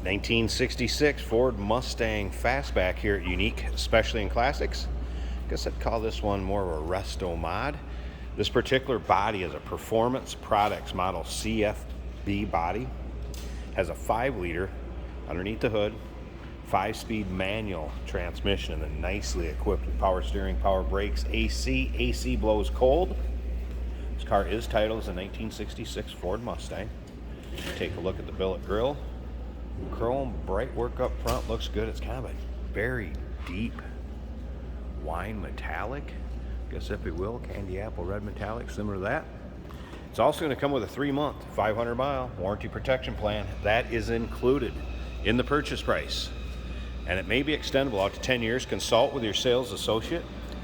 1966 Ford Mustang Fastback here at Unique Specialty and Classics. I guess I'd call this one more of a resto mod. This particular body is a Performance Products Model CFB body. Has a 5-liter underneath the hood, 5-speed manual transmission, and then nicely equipped with power steering, power brakes, AC. AC blows cold. This car is titled as a 1966 Ford Mustang. Take a look at the billet grille. Chrome, bright work up front, looks good. It's kind of a very deep wine metallic, guess if you will, candy apple red metallic, similar to that. It's also going to come with a 3-month, 500-mile warranty protection plan. That is included in the purchase price, and it may be extendable out to 10 years. Consult with your sales associate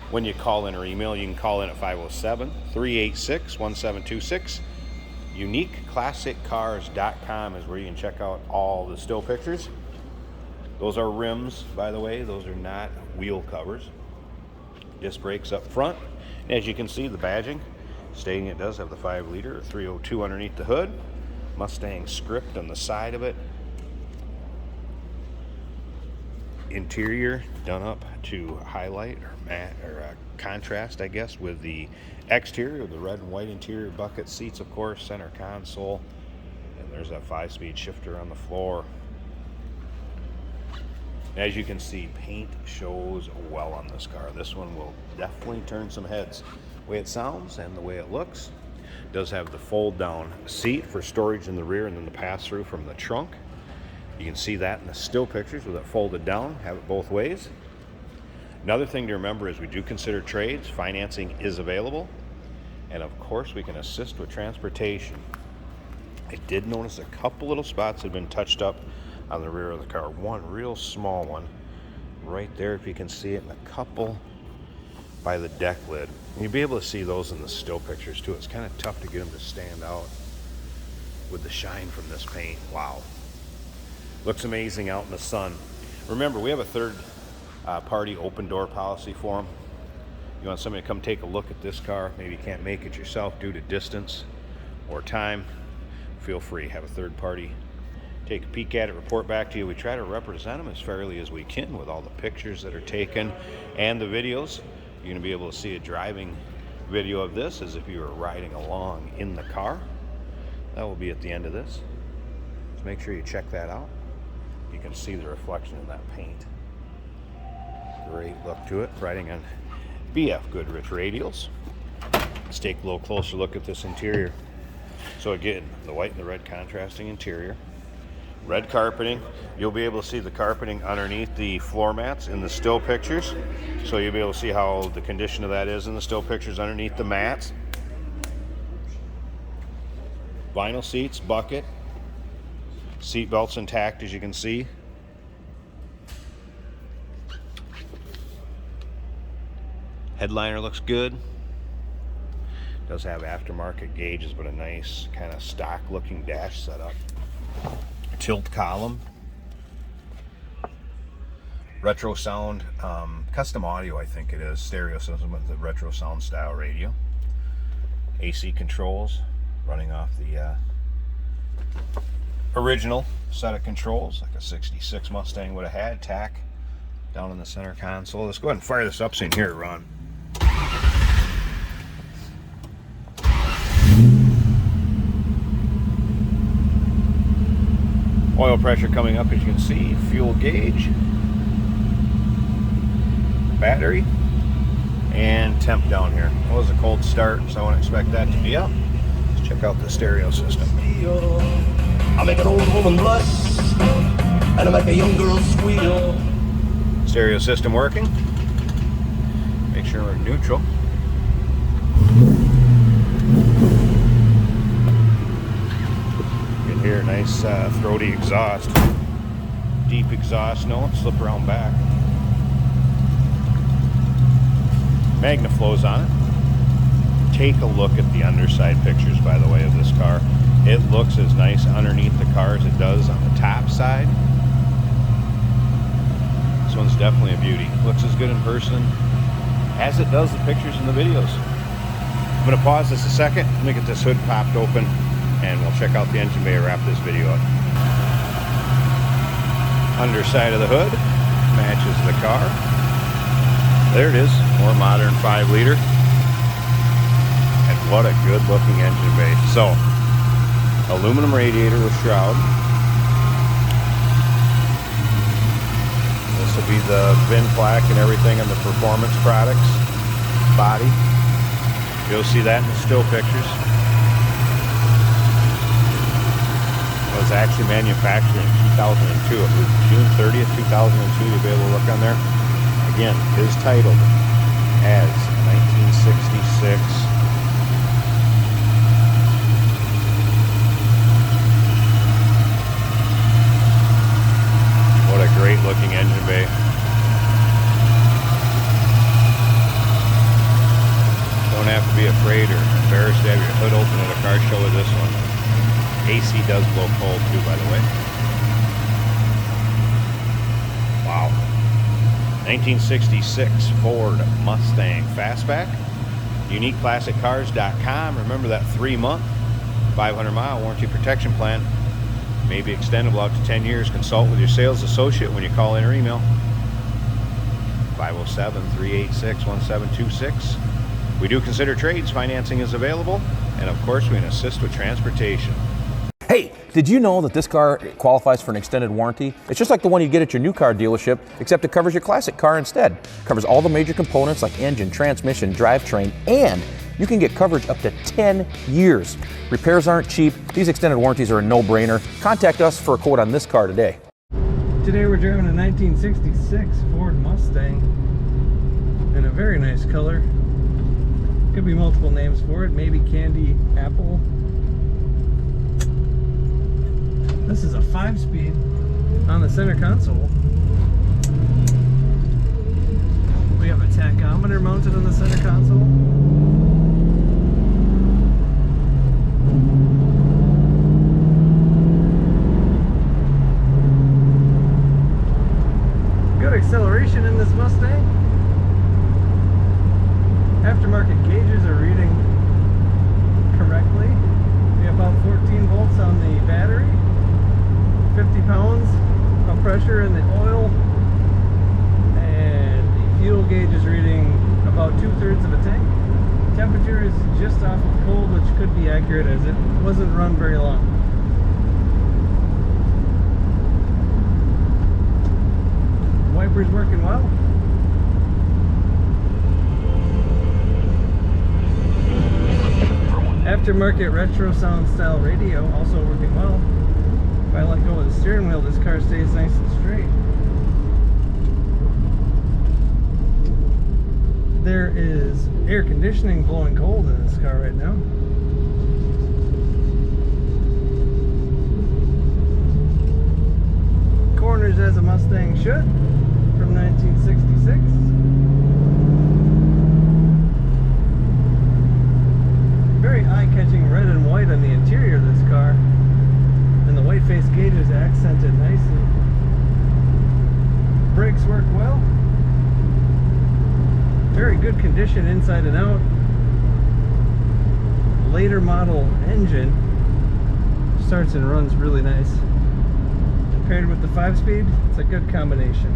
when you call in or email. You can call in at 507-386-1726. UniqueClassicCars.com is where you can check out all the still pictures. Those are rims, by the way. Those are not wheel covers. Disc brakes up front. As you can see, the badging stating it does have the 5-liter 302 underneath the hood. Mustang script on the side of it. Interior done up to highlight or matte or contrast, I guess, with the exterior, the red and white interior, bucket seats, of course, center console, and there's that 5-speed shifter on the floor. As you can see, paint shows well on this car. This one will definitely turn some heads. The way it sounds and the way it looks. It does have the fold down seat for storage in the rear, and then the pass through from the trunk. You can see that in the still pictures with it folded down, have it both ways. Another thing to remember is we do consider trades. Financing is available, and of course we can assist with transportation. I did notice a couple little spots had been touched up on the rear of the car. One real small one right there, if you can see it, and a couple by the deck lid. You'll be able to see those in the still pictures too. It's kind of tough to get them to stand out with the shine from this paint. Wow. Looks amazing out in the sun. Remember, we have a third party open door policy for them. You want somebody to come take a look at this car, maybe you can't make it yourself due to distance or time, feel free, have a third party take a peek at it, report back to you. We try to represent them as fairly as we can with all the pictures that are taken and the videos. You're going to be able to see a driving video of this as if you were riding along in the car. That will be at the end of this. So make sure you check that out. You can see the reflection in that paint. Great look to it, riding on BF Goodrich radials. Let's take a little closer look at this interior. So again, the white and the red contrasting interior. Red carpeting. You'll be able to see the carpeting underneath the floor mats in the still pictures. So you'll be able to see how the condition of that is in the still pictures underneath the mats. Vinyl seats, bucket. Seat belts intact, as you can see. Headliner looks good. Does have aftermarket gauges, but a nice kind of stock looking dash setup. Tilt column. Retro sound, custom audio, I think it is. Stereo system with the retro sound style radio. AC controls running off the original set of controls, like a 66 Mustang would have had. Tack down in the center console. Let's go ahead and fire this up so you can hear it run. Oil pressure coming up, as you can see. Fuel gauge, battery, and temp down here. It was a cold start, so I wouldn't expect that to be up. Let's check out the stereo system. I make an old woman blush, and I make a young girl squeal. Stereo system working. Make sure we're neutral. You can hear a nice throaty exhaust. Deep exhaust note, slip around back. Magnaflows on it. Take a look at the underside pictures, by the way, of this car. It looks as nice underneath the car as it does on the top side. This one's definitely a beauty. Looks as good in person as it does the pictures and the videos. I'm going to pause this a second. Let me get this hood popped open and we'll check out the engine bay and wrap this video up. Underside of the hood matches the car. There it is, more modern 5-liter. And what a good looking engine bay. So, aluminum radiator with shroud. This will be the VIN plaque and everything on the performance products body. You'll see that in the still pictures. It was actually manufactured in 2002. It was June 30th, 2002. You'll be able to look on there. Again, is titled as 1966. What a great looking engine bay. Don't have to be afraid or embarrassed to have your hood open at a car show with this one. AC does blow cold too, by the way. Wow. 1966 Ford Mustang Fastback. UniqueClassicCars.com. Remember that 3-month, 500-mile warranty protection plan. May be extendable out to 10 years. Consult with your sales associate when you call in or email. 507-386-1726. We do consider trades. Financing is available. And of course, we can assist with transportation. Hey, did you know that this car qualifies for an extended warranty? It's just like the one you get at your new car dealership, except it covers your classic car instead. It covers all the major components like engine, transmission, drivetrain, and you can get coverage up to 10 years. Repairs aren't cheap. These extended warranties are a no-brainer. Contact us for a quote on this car today. Today we're driving a 1966 Ford Mustang in a very nice color. Could be multiple names for it, maybe candy apple. This is a 5-speed on the center console. We have a tachometer mounted on the center console. Good acceleration in this Mustang. Aftermarket gauges are reading correctly. We have about 14 volts on the battery, 50 pounds of pressure in the oil, and the fuel gauge is reading about 2/3 of a tank. Temperature is just off of cold, which could be accurate as it wasn't run very long. Wipers working well. Aftermarket retro sound style radio also working well. If I let go of the steering wheel, this car stays nice and straight. There is air conditioning blowing cold in this car right now. Corners as a Mustang should, from 1966. Very eye-catching red and white on the interior of this car, and the white face gauge is accented nicely. Brakes work well. Very good condition inside and out. Later model engine. Starts and runs really nice. Paired with the 5-speed, it's a good combination.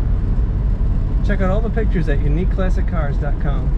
Check out all the pictures at UniqueClassicCars.com.